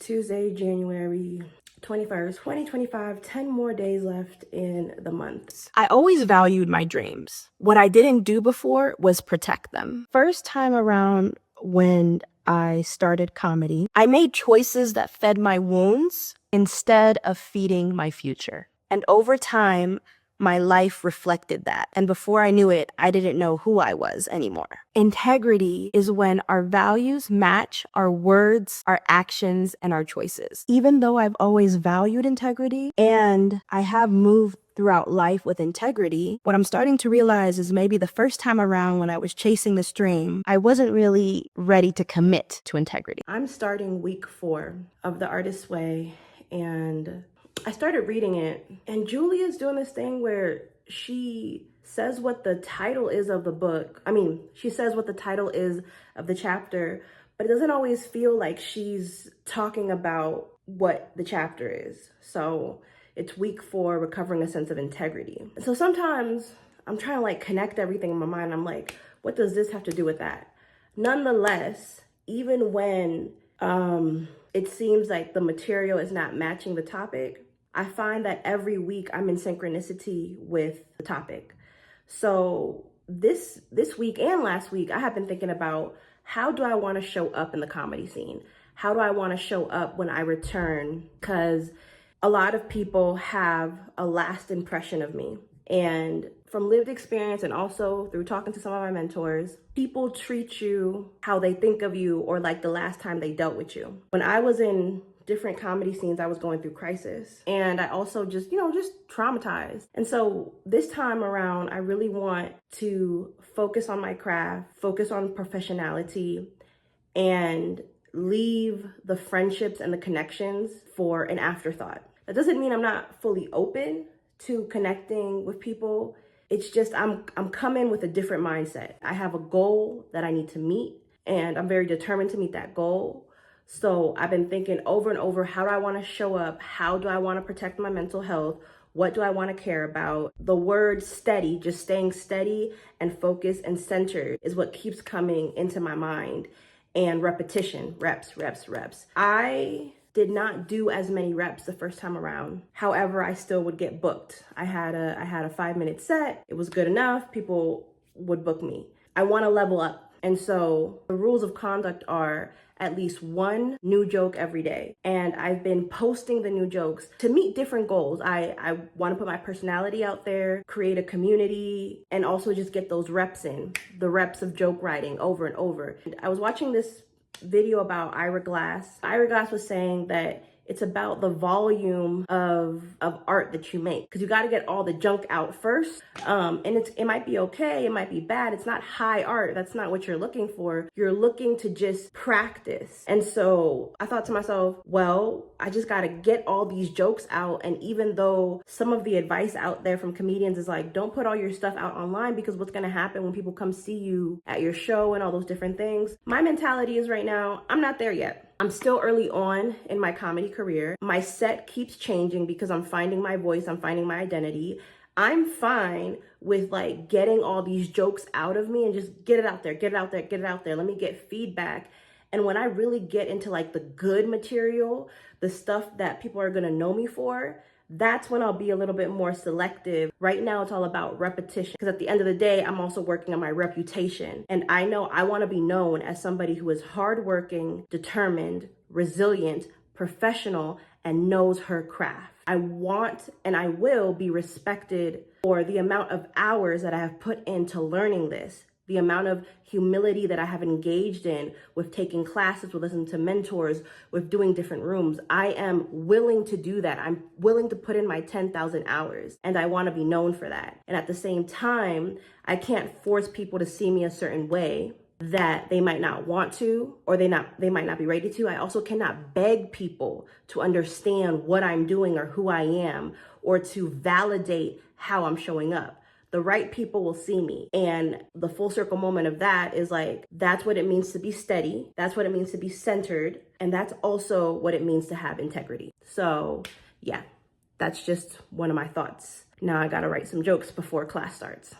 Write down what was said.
Tuesday, January 21st, 2025, 10 more days left in the month. I always valued my dreams. What I didn't do before was protect them. First time around when I started comedy, I made choices that fed my wounds instead of feeding my future. And over time, my life reflected that. And before I knew it, I didn't know who I was anymore. Integrity is when our values match our words, our actions, and our choices. Even though I've always valued integrity and I have moved throughout life with integrity, what I'm starting to realize is maybe the first time around when I was chasing this dream, I wasn't really ready to commit to integrity. I'm starting week 4 of The Artist's Way, and I started reading it, and Julia's doing this thing where she says what the title is of the book. She says what the title is of the chapter, but it doesn't always feel like she's talking about what the chapter is. So it's week 4, recovering a sense of integrity. So sometimes I'm trying to connect everything in my mind. I'm like, what does this have to do with that? Nonetheless, even when it seems like the material is not matching the topic, I find that every week I'm in synchronicity with the topic. So this week and last week, I have been thinking about, how do I want to show up in the comedy scene? How do I want to show up when I return? Because a lot of people have a last impression of me. And from lived experience and also through talking to some of my mentors, people treat you how they think of you or like the last time they dealt with you. When I was in different comedy scenes, I was going through crisis, and I also just traumatized. And so this time around, I really want to focus on my craft, focus on professionality, and leave the friendships and the connections for an afterthought. That doesn't mean I'm not fully open to connecting with people. It's just I'm coming with a different mindset. I have a goal that I need to meet, and I'm very determined to meet that goal. So I've been thinking over and over, how do I want to show up? How do I want to protect my mental health? What do I want to care about? The word steady, just staying steady and focused and centered, is what keeps coming into my mind. And repetition, reps. I did not do as many reps the first time around. However, I still would get booked. I had a 5-minute set. It was good enough. People would book me. I want to level up. And so the rules of conduct are at least one new joke every day. And I've been posting the new jokes to meet different goals. I want to put my personality out there, create a community, and also just get those reps in, the reps of joke writing over and over. And I was watching this video about Ira Glass. Ira Glass was saying that it's about the volume of art that you make, because you got to get all the junk out first. And it might be okay, it might be bad. It's not high art. That's not what you're looking for. You're looking to just practice. And so I thought to myself, well, I just got to get all these jokes out. And even though some of the advice out there from comedians is like, don't put all your stuff out online, because what's going to happen when people come see you at your show and all those different things. My mentality is right now, I'm not there yet. I'm still early on in my comedy career. My set keeps changing because I'm finding my voice, I'm finding my identity. I'm fine with getting all these jokes out of me and just get it out there. Let me get feedback. And when I really get into the good material, the stuff that people are gonna know me for, that's when I'll be a little bit more selective. Right now, it's all about repetition, because at the end of the day, I'm also working on my reputation. And I know I want to be known as somebody who is hardworking, determined, resilient, professional, and knows her craft. I want and I will be respected for the amount of hours that I have put into learning this, the amount of humility that I have engaged in with taking classes, with listening to mentors, with doing different rooms. I am willing to do that. I'm willing to put in my 10,000 hours, and I want to be known for that. And at the same time, I can't force people to see me a certain way that they might not want to, or they might not be ready to. I also cannot beg people to understand what I'm doing or who I am, or to validate how I'm showing up. The right people will see me. And the full circle moment of that is that's what it means to be steady. That's what it means to be centered. And that's also what it means to have integrity. So yeah, that's just one of my thoughts. Now I gotta write some jokes before class starts.